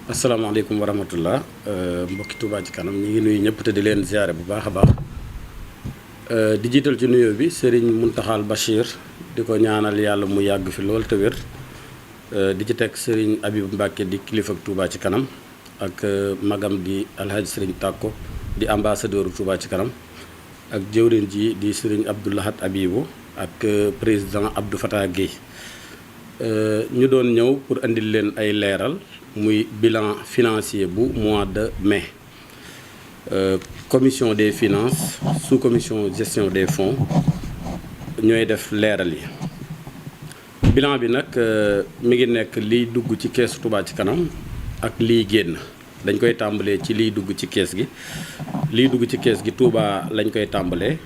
asalaamaaleykum wa rahmatullah mbokki Touba ci kanam ñi ngi nuyu ñëpp te di leen ziare bu baax a baax di jiital ci nuyoo bi Serigne Mountakha Bachir di ko ñaanal yàlla mu yàgg fi lool te wér di ci teg Serigne Abib Mbacke di kilifa ak Touba ci kanam ak magam di Alhaji Serigne Takko di ambassadeur Touba ci kanam ak jëwriñ ji di Serigne Abdoulahat Abibou ak président Abdou Fatah Guèye ñu doon ñëw pour andil leen ay leeral muy bilan financier bu mois de mai commission des finances sous commission gestion des fonds ñooy def leeral yi bilan bi nag mi ngi nekk liy dugg ci keesu Touba ci kanam ak liy génn dañ koy tàmbalee ci liy dugg ci kees gi liy dugg ci kees gi Touba lañ koy tàmbalee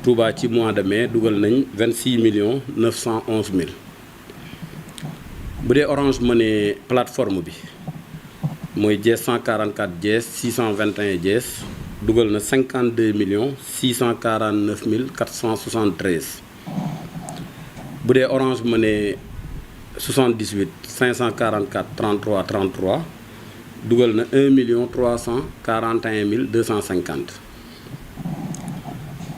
Touba ci mois de mai dugal nañ 26 millions 911 mille bu dee Orange Money plateforme bi mooy Diez 144 Diez 621 Diez dugal na 52 millions 649 mille 473 bu dee Orange Money 78 544 33 33 dugal na 1 million 341 mille 250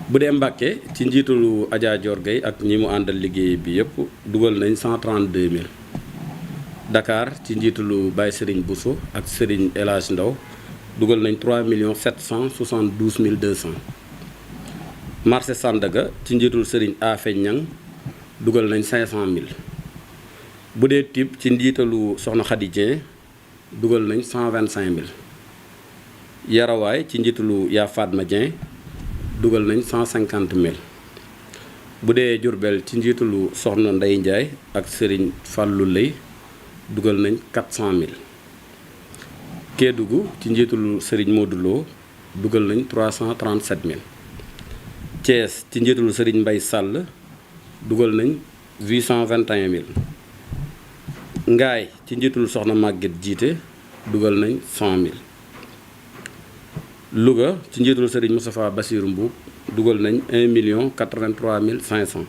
bu dee Mbàkke ci njiitalu Adja Dior Gueye ak ñi mu àndal liggéey bi yëpp dugal nañ 132 mille Dakar ci njiitalu Baye Serigne Bousso ak Serigne El Hadj Ndaw dugal nañ 3 millions 772 mille 200 marché Sandaga ci njiitalu Serigne Afe Ñang dugal nañ 500 mille bu dee Tib ci njiitalu Soxna Khady Dieng dugal nañ 125 mille Yarawaay ci njiitalu Ya Fatma Dieng dugal nañ 150 mille bu dee Diourbel ci njiitalu Soxna Ndey Ndiaye ak Serigne Fallou Lay dugal nañ 400 mille Kédougou ci njiitalu Serigne Modou Lo dugal nañ 337 mille Thiès ci njiitalu Serigne Mbaye Sall dugal nañ 821 mille Ngaay ci njiitalu Soxna Maguette Jiite dugal nañ 100 mille Louga ci njiitalu Serigne Moustapha Bassirou Mbuub dugal nañ 1 million 83 mille 500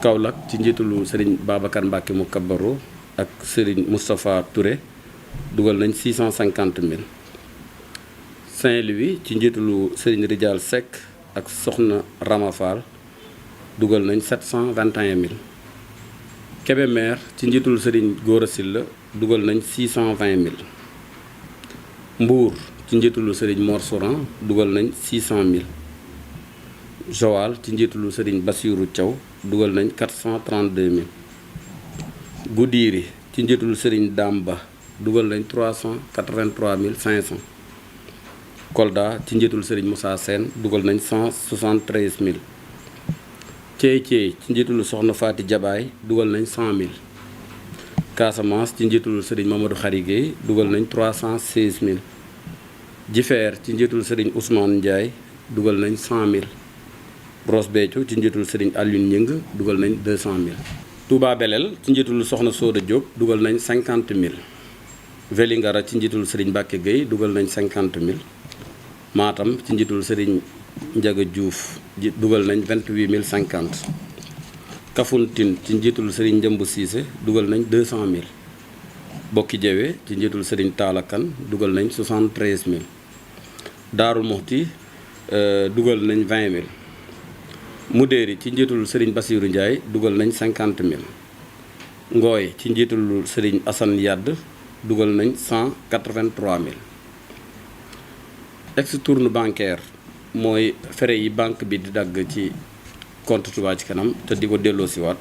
Kaolack ci njiitalu Serigne Babacar Mbacke mu Kabaro ak Serigne Moustapha Touré dugal nañ 650 mille Saint-Louis ci njiitalu Serigne Rijal Seck ak Soxna Rama Fall dugal nañ 721 mille Kébémer ci njiitalu Serigne Gora Sylla dugal nañ 620 mille Mbour ci njiitalu Serigne Mor Souran dugal nañ 600 mille Joal ci njiitalu Serigne Bassirou Thiaw dugal nañ 432 mille Goudiri ci njiitalu Serigne Damba dugal nañ 383 mille 500 Kolda ci njiitalu Serigne Moussa Sène dugal nañ 173 mille Thiey ci njiitalu Soxna Fati Jabaay dugal nañ 100 mille Casamance ci njiitalu Serigne Mamadou Khary Gueye dugal nañ 316 mille Jifeer ci njiitalu Serigne Ousmane Ndiaye dugal nañ 100 mille Ross Béthio ci njiitul Serigne Alioune Ñing dugal nañ 200 mille Touba Belel ci njiitul Soxna Soda Diop dugal nañ 50 mille Vélingara ci njiitul Serigne Mbacke Gueye dugal nañ 50 mille Matam ci njiitul Serigne Ndiaga Diouf dugal nañ 28 mille 50 Kafountine ci njiitul Serigne Njëmbu Cissé dugal nañ 200 mille Bokki Jewe ci njiitul Serigne Talla Kane dugal nañ 73 mille Daaru Muxti dugal nañ 20 mille Mudéeri ci njiitul Serigne Bassirou Ndiaye dugal nañ 50 mille Ngooy ci njiitul Serigne Assane Yadd dugal nañ 183 mille ex-tourne bancaire mooy frais yi banque bi di dagg ci compte Touba ci kanam te di ko delloo si waat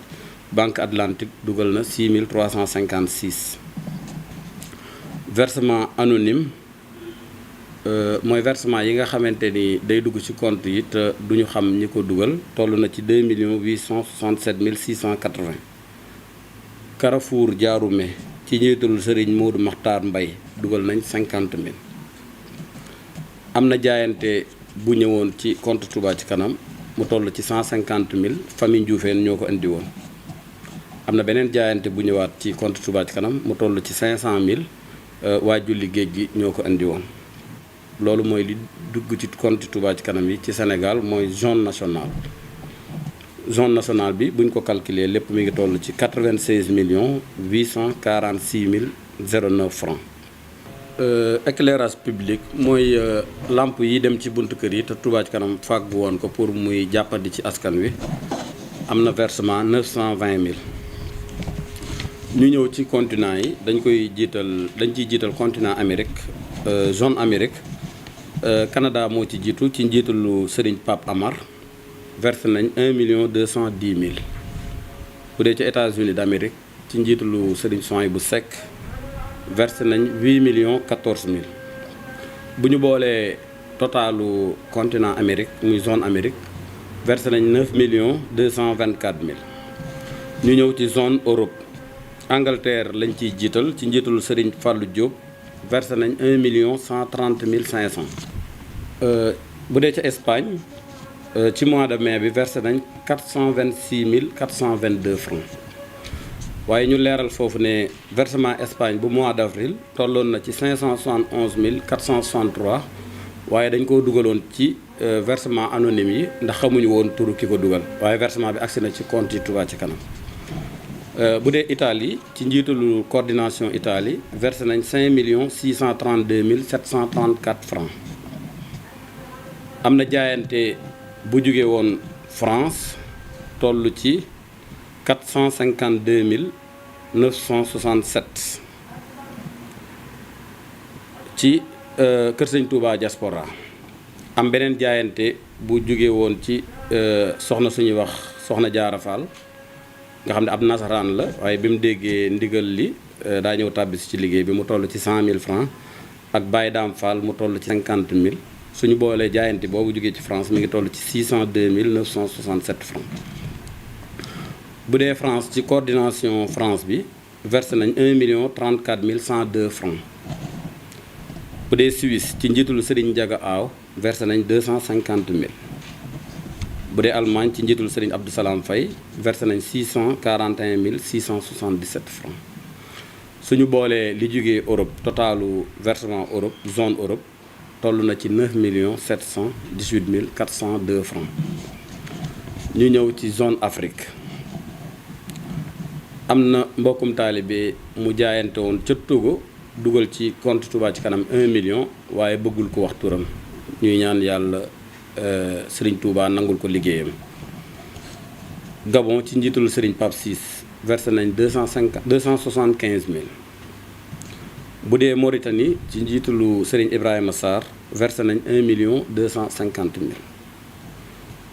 Banque Atlantique dugal na 6356 versement anonyme mooy versement yi nga xamante ni day dugg ci compte yi te duñu xam ñi ko dugal toll na ci 2 millions 867 mille 680 Carrefour Diaroumé ci njiitul Serigne Modou Makhtar Mbaye dugal nañ 50 mille am na jaayante bu ñëwoon ci compte Touba ci kanam mu toll ci 150 mille famille Ndioufène ñoo ko indi woon am na beneen jaayante bu ñëwaat ci compte Touba ci kanam mu toll ci 500 mille waa julli géej gi ñoo ko indi woon loolu mooy li dugg ci compte Touba ci kanam yi ci Sénégal mooy zone nationale bi buñ ko calculer lépp mi ngi toll ci 96 millions 846 mille 09 francs. Éclairage public mooy lampe yi dem ci buntu kër yi te Touba Ca Kanam fàggu woon ko pour muy jàppandi ci askan wi am na versement 920 000. ñu ñëw ci continent yi dañ ciy jiital continent Amérique zone Amérique Canada moo ci jiitu ci njiitalu Serigne Pape Amar versé nañ 1 210 000. bu dee ci États-Unis d'Amérique ci njiitalu Serigne Souhaïbou Seck versé nañ 8 14 000. bu ñu boolee totalu continent Amérique muy zone Amérique versé nañ 9 224 000. ñu ñëw ci zone Europe Angleterre lañ ciy jiital ci njiitalu Serigne Fallou Diop versé nañ 1 130 500. bu dee ca Espagne ci mois de mai bi versé nañ 426 422 francs. waaye ñu leeral foofu ne versement Espagne bu mois d'avril tolloon na ci 571 463 waaye dañ ko dugaloon ci versement anonyme yi ndax xamuñu woon turu ki ko dugal waaye versement bi agsi na ci compte yi Touba Ca Kanam. bu dee Italie ci njiitalu coordination Italie versé nañ 5 632 734 francs. am na jaayante bu jóge woon France toll ci 452 967 ci Kër Sëñ Touba diaspora. am beneen jaayante bu jóge woon ci soxna suñuy wax soxna Jaara Fall nga xam ne ab nasaraan la waaye bi mu déggee ndigal li daa ñëw tàbbisi ci liggéey bi mu toll ci 100 000 francs ak Baye Dame Fall mu toll ci 50 000 suñu boolee jaayante boobu jógee ci France mi ngi toll ci 602 967 francs. bu dee France ci coordination France bi versé nañ 1 034 102 francs. bu dee Suisse ci njiitalu Serigne Ndiaga Aw versé nañ 250 000. bu dee Allemagne ci njiitalu Serigne Abdou Salam Faye versé nañ 641 677 francs. suñu boolee li jógee Europe totalu versement Europe zone Europe toll na ci 9 718 402 francs. ñu ñëw ci zone Afrique. am na mbokkum taalibe mu jaayante woon ca Togo dugal ci compte Touba Ca Kanam 1 million waaye bëggul ko wax turam ñuy ñaan yàlla Serigne Touba nangul ko liggéeyam. Gabon ci njiitalu Serigne Pape Ciss versé nañ 275 000. bu dee Mauritanie ci njiitalu Serigne Ibrahima Sarr versé nañ 1 250 000.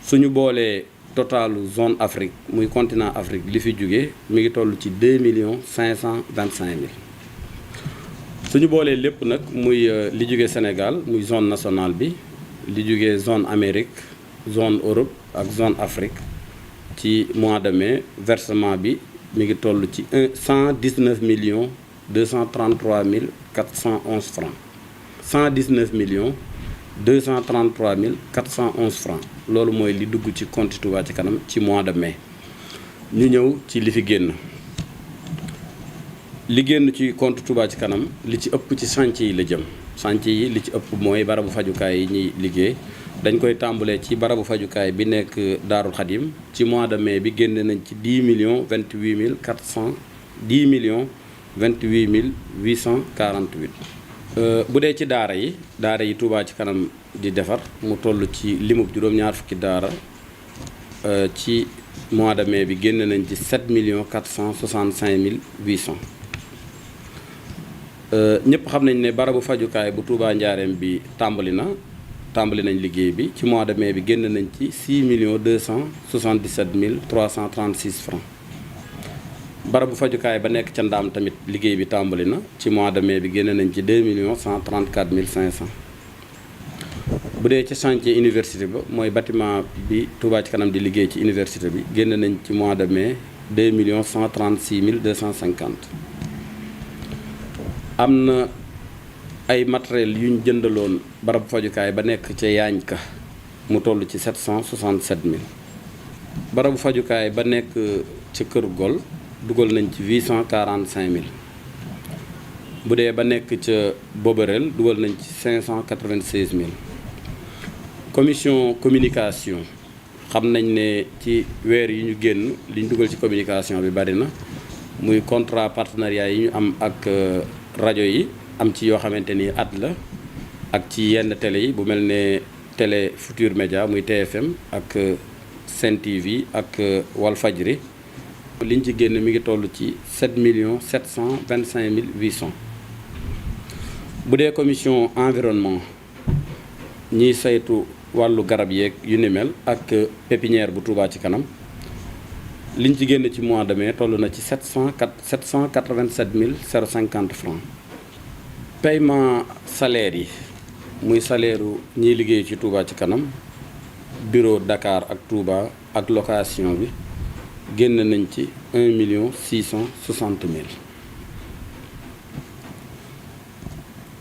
suñu boolee totalu zone Afrique muy continent Afrique li fi jóge mi ngi toll ci 2 525 000. suñu boolee lépp nag muy li jóge Sénégal muy zone nationale bi li jóge zone Amérique zone Europe ak zone Afrique ci mois de mai versement bi mi ngi toll ci 119 233 411 francs. 119 233 411 francs loolu mooy li dugg ci compte Touba Ca Kanam ci mois de mai. ñu ñëw ci li fi génn. li génn ci compte Touba Ca Kanam li ci ëpp ci chantier yi la jëm. chantier yi li ci ëpp mooy barabu fajukaay yi ñuy liggéey dañ koy tàmbalee ci barabu fajukaay bi nekk Daarul Xadim ci mois de mai bi génn nañ ci 10 28 400 10 28 848. bu dee ci daara yi Touba Ca Kanam di defar mu toll ci limub juróom-ñaar fukki daara ci mois de mai bi génn nañ ci 7 465 800. ñëpp xam nañ ne barabu fajukaay bu Touba Njaareem bi tàmbali nañ liggéey bi ci mois de mai bi génn nañ ci 6 277 336 francs. barabu fajukaay ba nekk ca Ndaam tamit liggéey bi tàmbali na ci mois de mai bi génn nañ ci 2 134 500. bu dee ci chantier université ba mooy bâtiment bi Touba Ca Kanam di liggéey ci université bi génn nañ ci mois de mai 2 136 250. am na ay matériel yu ñu jëndaloon barabu fajukaay ba nekk ca Yaañ Ka mu toll ci 767 000. barabu fajukaay ba nekk ca Kër Gol dugal nañ ci 845 000. bu dee ba nekk ca Boberel dugal nañ ci 596 000. commission communication xam nañ ne ci weer yi ñu génn li ñu dugal ci communication bi bari na muy contrat partenariat yi ñu am ak rajo yi am ci yoo xamante ni at la ak ci yenn télé yi bu mel ne télé Futur Média muy TFM ak Sen TV ak Walfadjri liñ ci génn mi ngi toll ci 7 725 800. bu dee commission environnement ñiy saytu wàllu garab yeeg yu ni mel ak pépinière bu Touba ci kanam liñ ci génn ci mois de mai toll na ci 787 050 francs. paiement salaire yi muy salaire ñiy liggéey ci Touba ci kanam bureau Dakar ak Touba ak location bi génn nañ ci 1 660 000.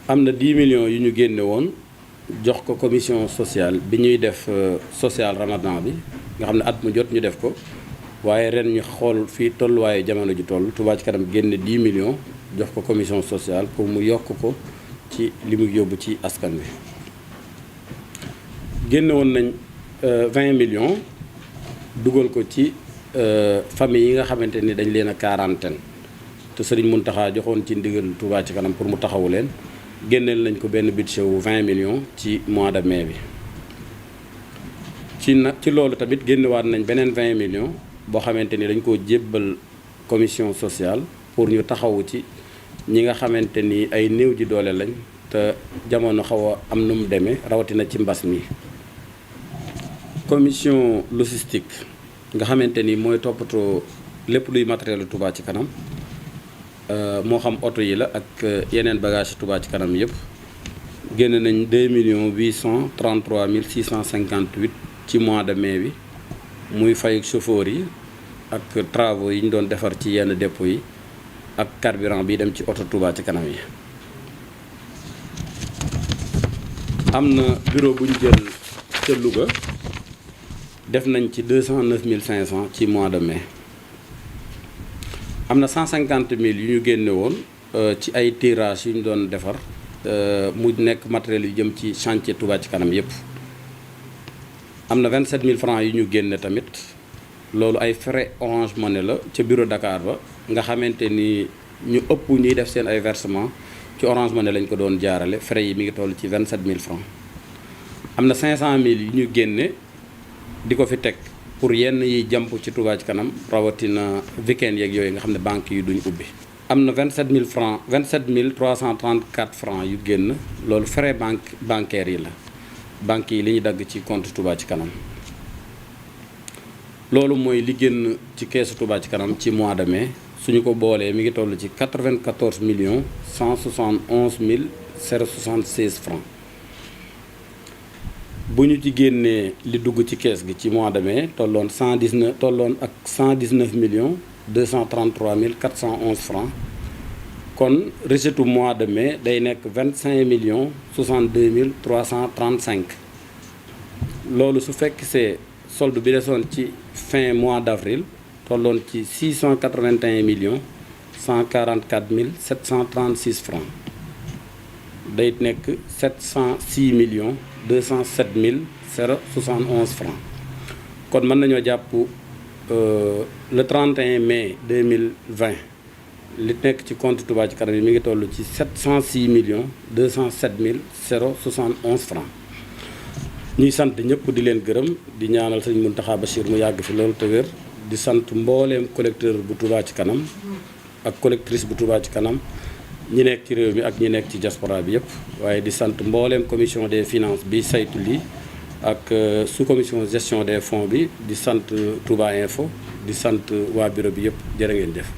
am na 10 millions yu ñu génne woon jox ko commission sociale bi ñuy def social ramadan bi nga xam ne at mu jot ñu def ko waaye ren ñu xool fii tolluwaaye jamono ji toll Touba ci kanam génne 10 millions jox ko commission sociale pour mu yokk ko ci li mu yóbbu ci askan wi. génne woon nañ 20 millions dugal ko ci famille yi nga xamante ni dañ leen a quarantaine te Serigne Mountakha joxoon ci ndigal Touba ci kanam pour mu taxawu leen. génneel nañ ko benn budget wu 20 millions ci mois de mai bi ci loolu tamit génnewaat nañ beneen 20 millions boo xamante ni dañ koo jébbal commission sociale pour ñu taxawu ci ñi nga xamante ni ay néew ji doole lañ te jamono xaw a am nu mu demee rawatina ci mbas mi. commission logistique nga xamante ni mooy toppatoo lépp luy matériel Touba ci kanam. moo xam oto yi la ak yeneen bagage Touba ci kanam yëpp génn nañ 2 833 658 ci mois de mai bi muy fay chauffeur yi ak travaux yi ñu doon defar ci yenn dépôt yi ak carburant bi dem ci oto Touba ci kanam yi. am na bureau bu ñu jël ca Louga def nañ ci 209 500 ci mois de mai. am na 150 000 yu ñu génne woon ci ay tirage yu ñu doon defar mu nekk matériel yu jëm ci chantier Touba ci kanam yépp. am na 27 000 francs yu ñu génne tamit loolu ay frais Orange Money la ca bureau Dakar ba nga xamante ni ñu ëpp ñuy def seen ay versement ci Orange Money lañ ko doon jaarale frais yi mi ngi toll ci 27 000 francs. am na 500 000 yu ñu génne di ko fi teg pour yenn yi jàmp ci Touba ci kanam rawatina weekend yeeg yooyu nga xam ne banques yi duñ ubbi. am na 27 000 francs 27 334 francs yu génn loolu frais bancaires yi la banques yi li ñu dagg ci compte Touba ci kanam. loolu mooy li génn ci keesu Touba ci kanam ci mois de mai suñu ko boolee mi ngi toll ci 94 171 076 francs. bu ñu ci génnee li dugg ci kees gi ci mois de mai tolloon ak 119 233 411 francs kon recette mois de mai day nekk 25 62 335 loolu su fekk see solde bi desoon ci fin mois d' avril tolloon ci 681 144 736 francs day nekk 706 207 071 francs kon mën nañoo jàpp le 31 mai 2020 li nekk ci compte Touba ci kanam yi mi ngi toll ci 706 207 071 francs ñuy sant ñëpp di leen gërëm di ñaanal sëñ Mountakha Bachir mu yàgg fi loolu te wér di sant mbooleem collecteur bu Touba ci kanam ak collectrice bu Touba ci kanam ñi nekk ci réew mi ak ñi nekk ci diaspora bi yëpp waaye di sant mbooleem commission des finances bi saytu lii ak sous commission gestion des fonds bi di sant Touba Info di sant waa bureau bi yëpp jërë ngeen jëf